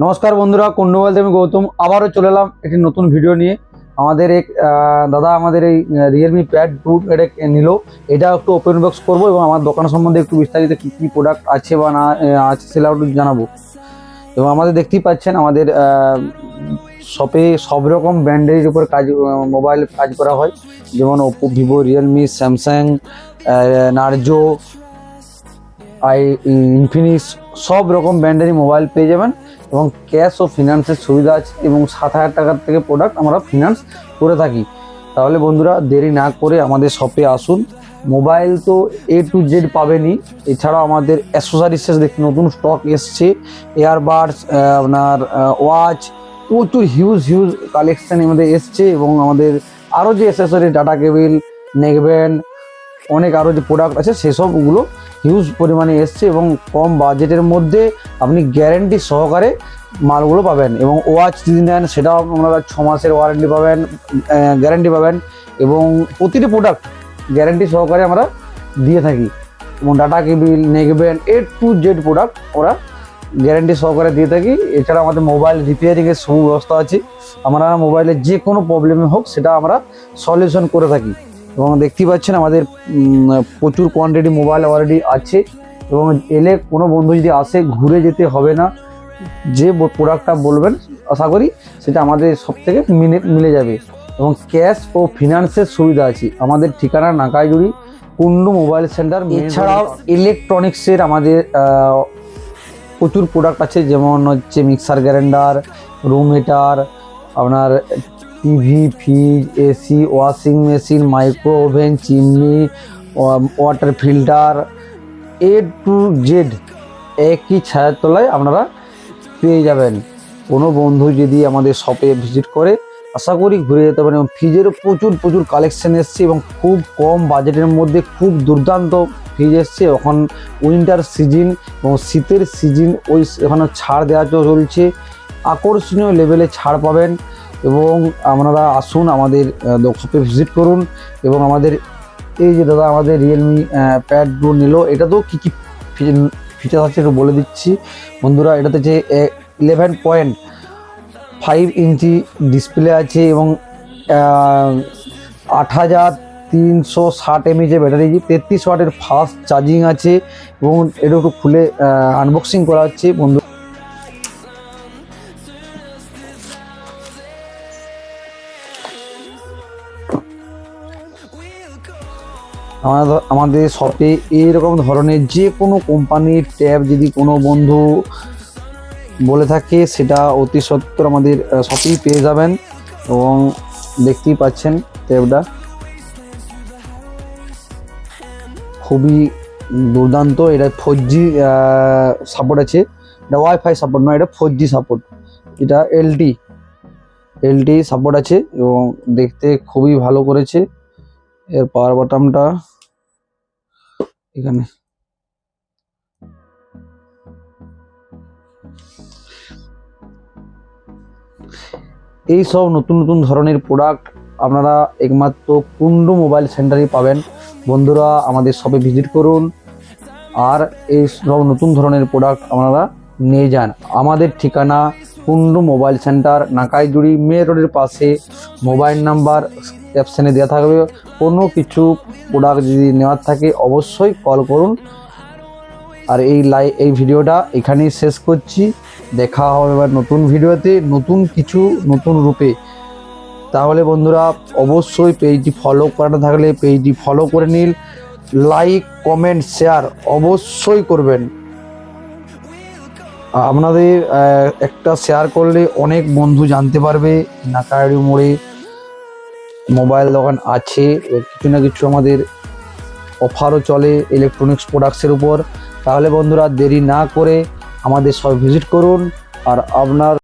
নমস্কার বন্ধুরা, কোন মোবাইল থেকে আমি গৌতম আবারও চলে এলাম একটি নতুন ভিডিও নিয়ে। আমাদের এক দাদা আমাদের এই রিয়েলমি প্যাড 2 এটা নিল। এটা একটু ওপেন বক্স করবো এবং আমার দোকান সম্বন্ধে একটু বিস্তারিত কী কী প্রোডাক্ট আছে বা না আছে সেটা একটু জানাবো। এবং আমাদের দেখতেই পাচ্ছেন আমাদের শপে সব রকম ব্র্যান্ডের উপর মোবাইল কাজ করা হয়, যেমন Oppo, Vivo, Realme, Samsung, Narzo, Infinix, সব রকম ব্র্যান্ডেরই মোবাইল পেয়ে যাবেন এবং ক্যাশ ও ফিনান্সের সুবিধা আছে এবং 7,000 টাকার থেকে প্রোডাক্ট আমরা ফিনান্স করে থাকি। তাহলে বন্ধুরা দেরি না করে আমাদের শপে আসুন। মোবাইল তো A to Z পাবেনই, এছাড়াও আমাদের অ্যাক্সেসরিজ দেখতে নতুন স্টক এসছে, এয়ারবাডস, আপনার ওয়াচ, প্রচুর হিউজ কালেকশান আমাদের এসছে। এবং আমাদের আরও যে অ্যাক্সেসরি, ডাটা কেবিল, নেকব্যান্ড, অনেক আরও যে প্রোডাক্ট আছে সেসবগুলো হিউজ পরিমাণে এসছে এবং কম বাজেটের মধ্যে আপনি গ্যারেন্টি সহকারে মালগুলো পাবেন। এবং ওয়াচ যদি নেন সেটাও আপনারা 6 মাসের ওয়ারেন্টি পাবেন, গ্যারেন্টি পাবেন এবং প্রতিটি প্রোডাক্ট গ্যারেন্টি সহকারে আমরা দিয়ে থাকি। এবং data cable, neckband, A to Z product আমরা গ্যারেন্টি সহকারে দিয়ে থাকি। এছাড়া আমাদের মোবাইল রিপেয়ারিংয়ের সুব্যবস্থা আছে, আমরা মোবাইলের যে কোনো প্রবলেমে হোক সেটা আমরা সলিউশন করে থাকি। এবং দেখতেই পাচ্ছেন আমাদের প্রচুর কোয়ান্টিটি মোবাইল অলরেডি আছে এবং এলে কোনো বন্ধু যদি আসে ঘুরে যেতে হবে না, যে প্রোডাক্টটা বলবেন আশা করি সেটা আমাদের সব থেকে মিলে যাবে। এবং ক্যাশ ও ফিনান্সের সুবিধা আছে। আমাদের ঠিকানা নাকাইজুড়ি কুন্ডু মোবাইল সেন্টার। এছাড়াও ইলেকট্রনিক্সের আমাদের প্রচুর প্রোডাক্ট আছে, যেমন হচ্ছে মিক্সার গ্রাইন্ডার, রুম হিটার, আপনার TV, fridge, AC, washing machine, micro oven, chimney, water filter, A to Z একই ছায়ার তলায় আপনারা পেয়ে যাবেন। কোনো বন্ধু যদি আমাদের শপে ভিজিট করে আশা করি ঘুরে যেতে পারেন। এবং ফ্রিজেরও প্রচুর কালেকশন এসছে এবং খুব কম বাজেটের মধ্যে খুব দুর্দান্ত ফ্রিজ এসছে। এখন উইন্টার সিজন এবং শীতের সিজন, ওই এখানে ছাড় দেওয়া চলছে, আকর্ষণীয় লেভেলে ছাড় পাবেন। এবং আপনারা আসুন আমাদের শপে ভিজিট করুন। এবং আমাদের এই যে দাদা আমাদের রিয়েলমি প্যাড 2 নিল, এটাতেও কী কী ফিচার আছে একটু বলে দিচ্ছি বন্ধুরা। এটাতে যে 11.5 ইঞ্চি ডিসপ্লে আছে এবং 8360 mAh ব্যাটারি, 33 ওয়াটের ফাস্ট চার্জিং আছে। এবং এটা একটু খুলে আনবক্সিং করা হচ্ছে বন্ধু। আমাদের শপে এইরকম ধরনের যে কোনো কোম্পানির ট্যাব যদি কোনো বন্ধু বলে থাকে সেটা অতি সত্বর আমাদের শপেই পেয়ে যাবেন। এবং দেখতেই পাচ্ছেন ট্যাবটা খুবই দুর্দান্ত। এটা 4G সাপোর্ট আছে, এটা ওয়াইফাই সাপোর্ট নয়, এটা 4G সাপোর্ট। এটা LTE সাপোর্ট আছে এবং দেখতে খুবই ভালো করেছে। এর পাওয়ার বাটনটা এখানে। এই সব নতুন ধরনের প্রোডাক্ট আপনারা একমাত্র কুন্ডু মোবাইল সেন্টারেই পাবেন। বন্ধুরা আমাদের শপে ভিজিট করুন আর এই সব নতুন ধরনের প্রোডাক্ট আপনারা নিয়ে যান। আমাদের ঠিকানা কুন্ডু মোবাইল সেন্টার, নাকাইজুড়ি মে রোডের পাশে। মোবাইল নাম্বার ক্যাপশনে দেওয়া থাকবে। কোনো কিছু প্রোডাক্ট যদি নেওয়ার থাকে অবশ্যই কল করুন। আর এই ভিডিওটা এখানেই শেষ করছি। দেখা হবে এবার নতুন ভিডিওতে, নতুন রূপে। তাহলে বন্ধুরা অবশ্যই পেজটি ফলো করাটা থাকলে পেজটি ফলো করে নিন, লাইক, কমেন্ট, শেয়ার অবশ্যই করবেন। আপনাদের একটা শেয়ার করলে অনেক বন্ধু জানতে পারবে নাকাইজুড়ি মোড়ে মোবাইল দোকান আছে। কিছু না কিছু আমাদের অফারও চলে ইলেকট্রনিক্স প্রোডাক্টসের উপর। তাহলে বন্ধুরা দেরি না করে আমাদের সব ভিজিট করুন আর আপনার